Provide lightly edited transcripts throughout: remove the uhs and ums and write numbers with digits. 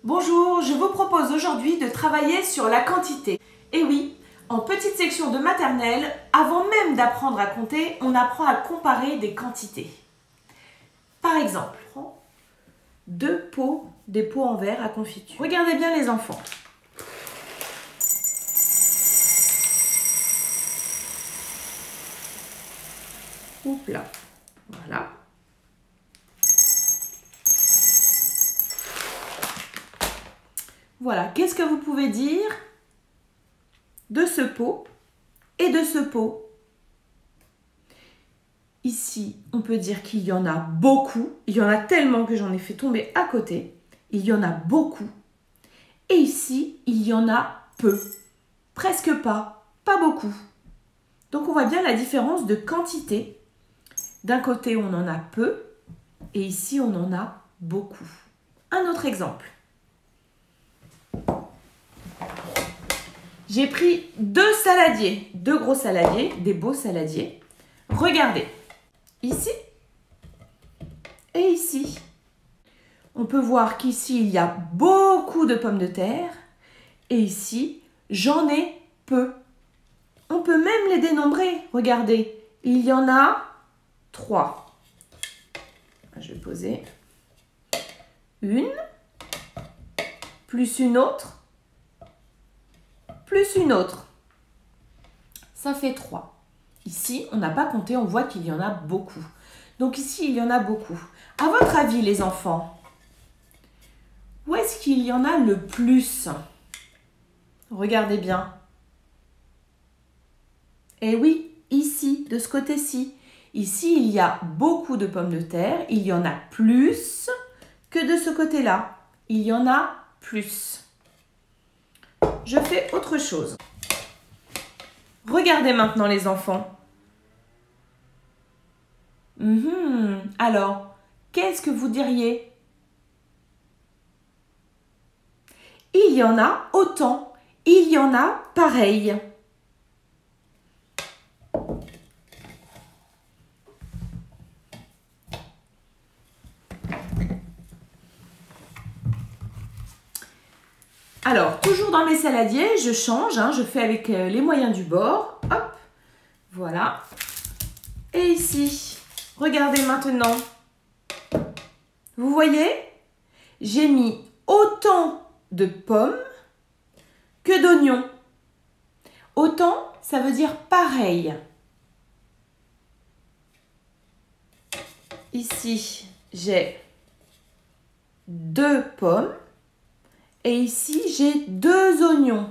Bonjour, je vous propose aujourd'hui de travailler sur la quantité. Et oui, en petite section de maternelle, avant même d'apprendre à compter, on apprend à comparer des quantités. Par exemple, des pots en verre à confiture. Regardez bien les enfants. Oups là, voilà. Voilà, qu'est-ce que vous pouvez dire de ce pot et de ce pot? Ici, on peut dire qu'il y en a beaucoup. Il y en a tellement que j'en ai fait tomber à côté. Il y en a beaucoup. Et ici, il y en a peu. Presque pas, pas beaucoup. Donc on voit bien la différence de quantité. D'un côté, on en a peu. Et ici, on en a beaucoup. Un autre exemple. J'ai pris deux saladiers, deux gros saladiers, des beaux saladiers. Regardez, ici et ici. On peut voir qu'ici, il y a beaucoup de pommes de terre. Et ici, j'en ai peu. On peut même les dénombrer. Regardez, il y en a 3. Je vais poser une, plus une autre, plus une autre. Ça fait 3. Ici, on n'a pas compté, on voit qu'il y en a beaucoup. Donc ici, il y en a beaucoup. À votre avis, les enfants, où est-ce qu'il y en a le plus? Regardez bien. Eh oui, ici, de ce côté-ci. Ici, il y a beaucoup de pommes de terre. Il y en a plus que de ce côté-là. Il y en a plus. Je fais autre chose. Regardez maintenant les enfants. Alors, qu'est-ce que vous diriez? Il y en a autant. Il y en a pareil. Alors, toujours dans mes saladiers, je change, je fais avec les moyens du bord. Hop, voilà. Et ici, regardez maintenant. Vous voyez? J'ai mis autant de pommes que d'oignons. Autant, ça veut dire pareil. Ici, j'ai 2 pommes. Et ici, j'ai 2 oignons.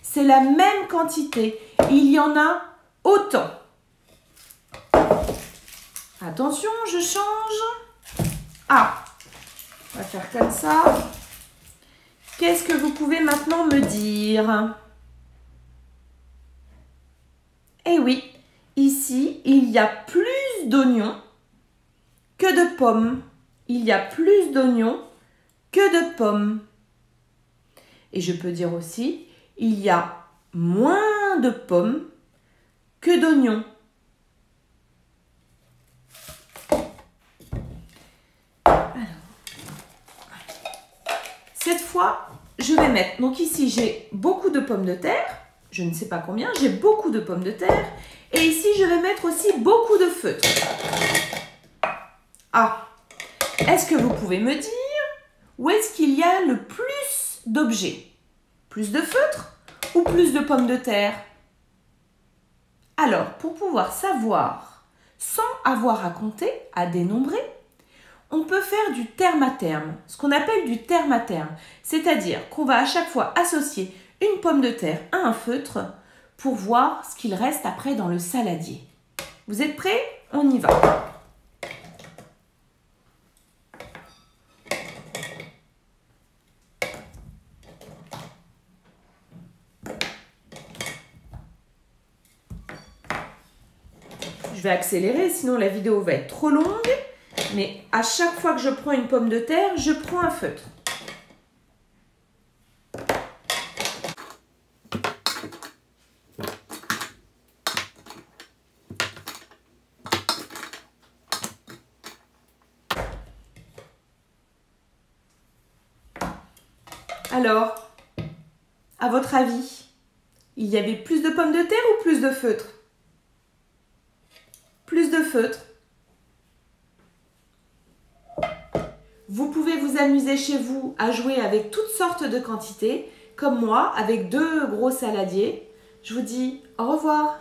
C'est la même quantité. Il y en a autant. Attention, je change. Ah, on va faire comme ça. Qu'est-ce que vous pouvez maintenant me dire? Eh oui, ici, il y a plus d'oignons que de pommes. Il y a plus d'oignons que de pommes. Et je peux dire aussi, il y a moins de pommes que d'oignons. Cette fois, je vais mettre, donc ici j'ai beaucoup de pommes de terre, je ne sais pas combien, j'ai beaucoup de pommes de terre. Et ici, je vais mettre aussi beaucoup de feutres. Ah, est-ce que vous pouvez me dire où est-ce qu'il y a le plus d'objets? Plus de feutres ou plus de pommes de terre? Alors, pour pouvoir savoir, sans avoir à compter, à dénombrer, on peut faire du terme à terme, ce qu'on appelle du terme à terme. C'est-à-dire qu'on va à chaque fois associer une pomme de terre à un feutre pour voir ce qu'il reste après dans le saladier. Vous êtes prêts? On y va. Je vais accélérer, sinon la vidéo va être trop longue. Mais à chaque fois que je prends une pomme de terre, je prends un feutre. Alors, à votre avis, il y avait plus de pommes de terre ou plus de feutre? Plus de feutre. Vous pouvez vous amuser chez vous à jouer avec toutes sortes de quantités, comme moi, avec 2 gros saladiers. Je vous dis au revoir.